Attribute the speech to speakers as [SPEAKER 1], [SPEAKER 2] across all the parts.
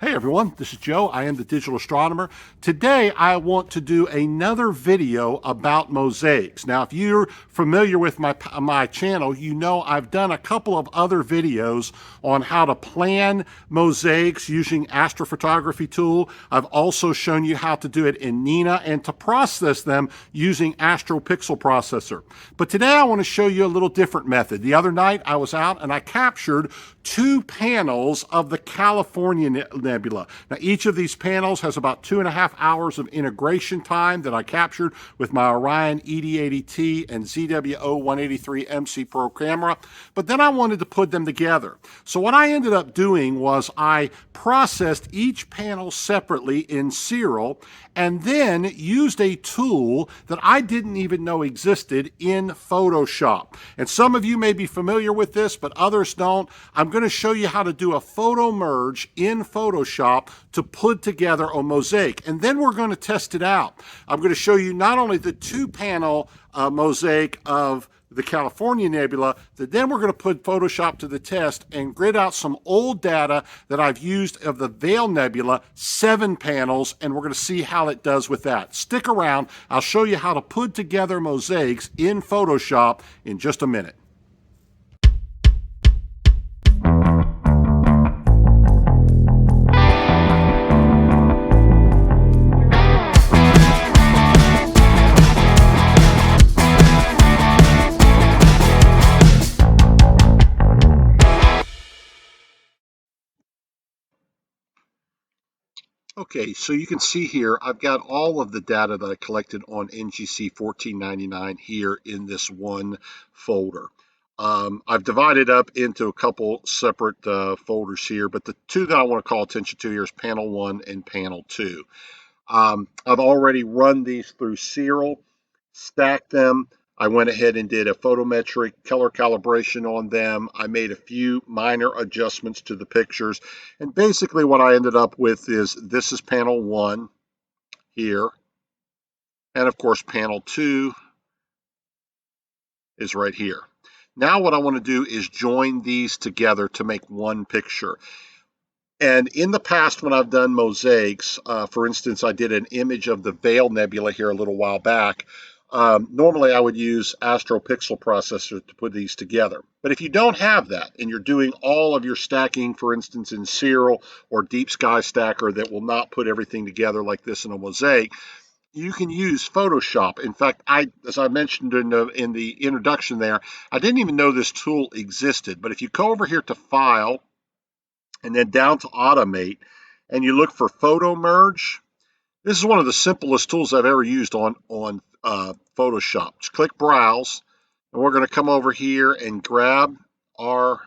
[SPEAKER 1] Hey everyone, this is Joe. I am the digital astronomer. Today I want to do another video about mosaics. Now, if you're familiar with my channel, you know I've done a couple of other videos on how to plan mosaics using astrophotography tool. I've also shown you how to do it in Nina and to process them using Astro Pixel processor. But today I want to show you a little different method. The other night I was out and I captured two panels of the California Nebula. Now, each of these panels has about 2.5 hours of integration time that I captured with my Orion ED80T and ZWO183 MC Pro camera. But then I wanted to put them together. So what I ended up doing was I processed each panel separately in Serial and then used a tool that I didn't even know existed in Photoshop. And some of you may be familiar with this, but others don't. I'm going to show you how to do a photo merge in Photoshop to put together a mosaic. And then we're going to test it out. I'm going to show you not only the two-panel mosaic of the California Nebula, that then we're going to put Photoshop to the test and grid out some old data that I've used of the Veil Nebula, 7 panels, and we're going to see how it does with that. Stick around. I'll show you how to put together mosaics in Photoshop in just a minute. Okay, so you can see here, I've got all of the data that I collected on NGC 1499 here in this one folder. I've divided up into a couple separate folders here, but the two that I want to call attention to here is panel 1 and panel 2. I've already run these through Serial, stacked them. I went ahead and did a photometric color calibration on them. I made a few minor adjustments to the pictures. And basically what I ended up with is this is panel 1 here. And of course panel 2 is right here. Now what I want to do is join these together to make one picture. And in the past, when I've done mosaics, for instance, I did an image of the Veil Nebula here a little while back. Normally, I would use Astro Pixel processor to put these together. But if you don't have that, and you're doing all of your stacking, for instance, in Serial or Deep Sky Stacker that will not put everything together like this in a mosaic, you can use Photoshop. In fact, as I mentioned in the introduction there, I didn't even know this tool existed. But if you go over here to File, and then down to Automate, and you look for Photomerge. This is one of the simplest tools I've ever used on Photoshop. Just click Browse, and we're going to come over here and grab our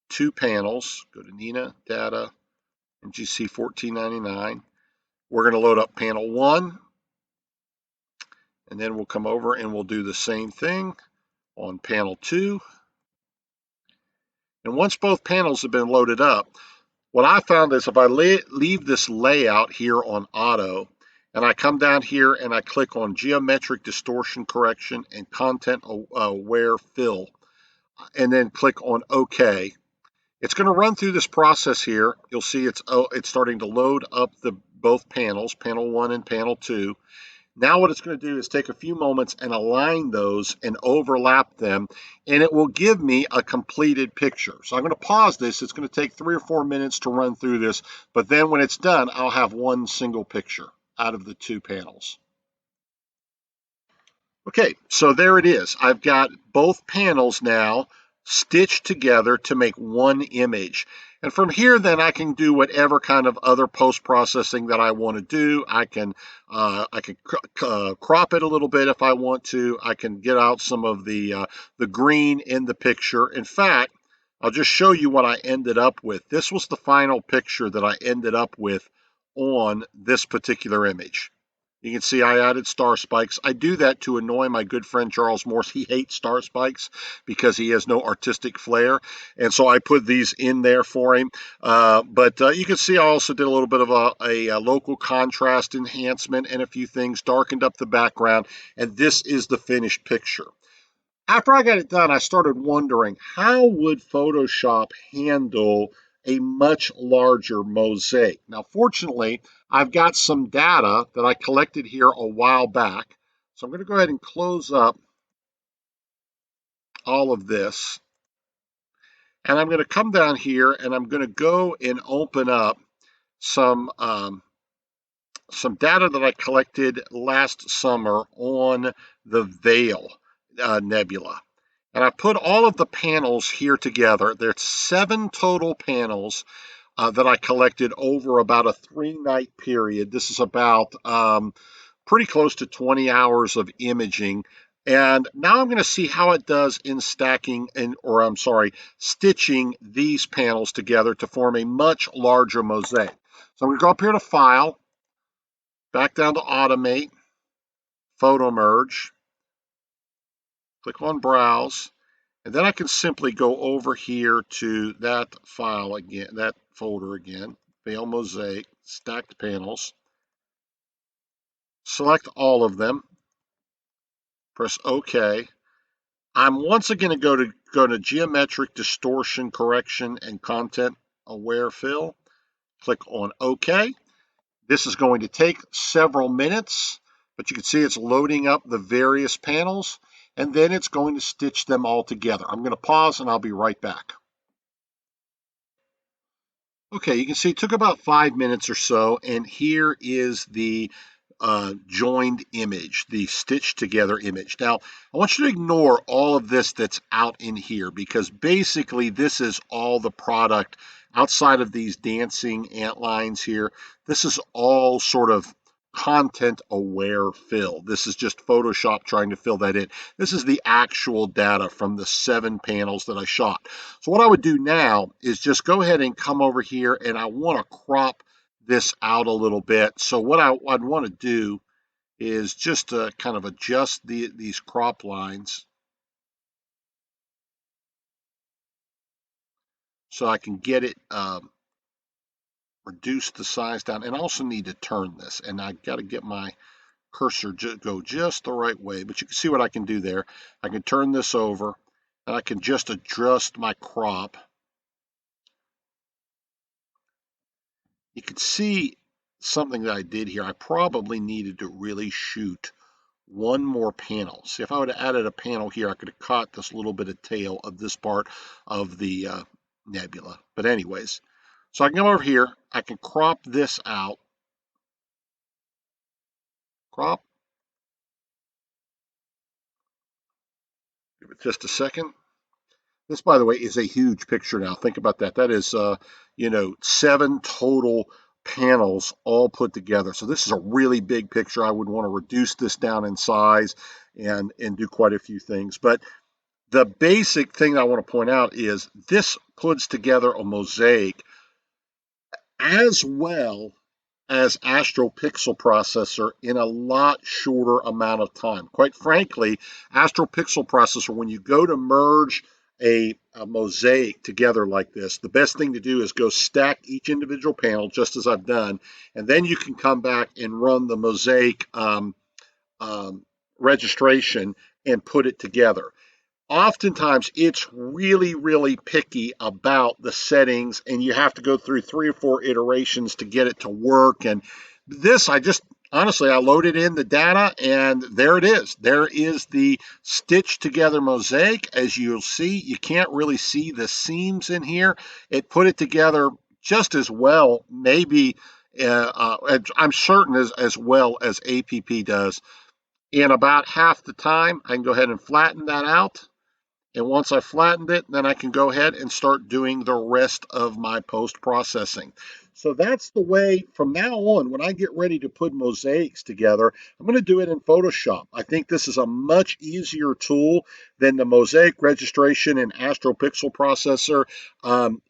[SPEAKER 1] two panels. Go to Nina, Data, and GC 1499. We're going to load up panel 1, and then we'll come over and we'll do the same thing on panel 2. And once both panels have been loaded up, what I found is if I leave this layout here on auto, and I come down here and I click on geometric distortion correction and content aware fill, and then click on OK, it's going to run through this process here. You'll see it's starting to load up both panels, panel 1 and panel 2. Now what it's going to do is take a few moments and align those and overlap them, and it will give me a completed picture. So I'm going to pause this. It's going to take 3 or 4 minutes to run through this, but then when it's done, I'll have one single picture out of the two panels. Okay, so there it is. I've got both panels now stitched together to make one image. And from here, then I can do whatever kind of other post-processing that I want to do. I can crop it a little bit if I want to. I can get out some of the green in the picture. In fact, I'll just show you what I ended up with. This was the final picture that I ended up with on this particular image. You can see I added star spikes. I do that to annoy my good friend Charles Morse. He hates star spikes because he has no artistic flair. And so I put these in there for him. But you can see I also did a little bit of a local contrast enhancement and a few things, darkened up the background. And this is the finished picture. After I got it done, I started wondering, how would Photoshop handle a much larger mosaic. Now, fortunately, I've got some data that I collected here a while back. So I'm going to go ahead and close up all of this. And I'm going to come down here and I'm going to go and open up some data that I collected last summer on the Veil Nebula. And I put all of the panels here together. There's 7 total panels that I collected over about a 3-night period. This is about pretty close to 20 hours of imaging. And now I'm going to see how it does in stacking stitching these panels together to form a much larger mosaic. So I'm going to go up here to File, back down to Automate, Photomerge, click on Browse, and then I can simply go over here to that file again, that folder again, Veil Mosaic, Stacked Panels, select all of them, press OK. I'm once again going to go to Geometric Distortion Correction and Content Aware Fill, click on OK. This is going to take several minutes, but you can see it's loading up the various panels, and then it's going to stitch them all together. I'm going to pause and I'll be right back. Okay, you can see it took about 5 minutes or so, and here is the joined image, the stitched together image. Now, I want you to ignore all of this that's out in here, because basically this is all the product outside of these dancing ant lines here. This is all sort of content aware fill. This is just Photoshop trying to fill that in. This is the actual data from the 7 panels that I shot. So what I would do now is just go ahead and come over here, and I want to crop this out a little bit. So what I'd want to do is just kind of adjust these crop lines so I can get it reduce the size down. And I also need to turn this, and I got to get my cursor go just the right way. But you can see what I can do there. I can turn this over, and I can just adjust my crop. You can see something that I did here. I probably needed to really shoot one more panel. See, if I would have added a panel here, I could have caught this little bit of tail of this part of the nebula. But anyways, so I can come over here. I can crop this out. Crop. Give it just a second. This, by the way, is a huge picture now. Think about that. That is, 7 total panels all put together. So this is a really big picture. I would want to reduce this down in size and do quite a few things. But the basic thing I want to point out is this puts together a mosaic as well as Astro-Pixel processor in a lot shorter amount of time. Quite frankly, Astro-Pixel processor, when you go to merge a mosaic together like this, the best thing to do is go stack each individual panel, just as I've done, and then you can come back and run the mosaic registration and put it together. Oftentimes it's really, really picky about the settings, and you have to go through 3 or 4 iterations to get it to work. And this, I loaded in the data, and there it is. There is the stitched together mosaic. As you'll see, you can't really see the seams in here. It put it together just as well, maybe I'm certain as well as APP does. In about half the time, I can go ahead and flatten that out. And once I flattened it, then I can go ahead and start doing the rest of my post-processing. So that's the way from now on, when I get ready to put mosaics together, I'm going to do it in Photoshop. I think this is a much easier tool than the mosaic registration and Astro-Pixel processor.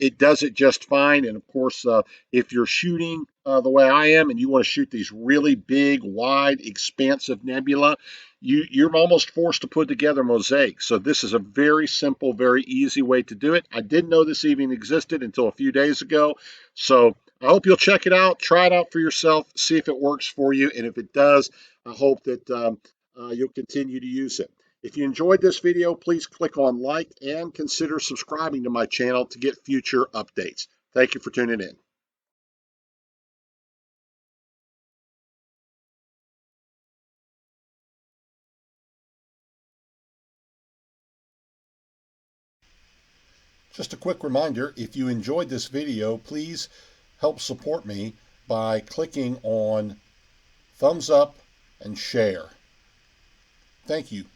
[SPEAKER 1] It does it just fine. And of course, if you're shooting the way I am and you want to shoot these really big, wide, expansive nebula, you're almost forced to put together mosaics. So this is a very simple, very easy way to do it. I didn't know this even existed until a few days ago. So I hope you'll check it out, try it out for yourself, see if it works for you. And if it does, I hope that you'll continue to use it. If you enjoyed this video, please click on like and consider subscribing to my channel to get future updates. Thank you for tuning in. Just a quick reminder, if you enjoyed this video, please help support me by clicking on thumbs up and share. Thank you.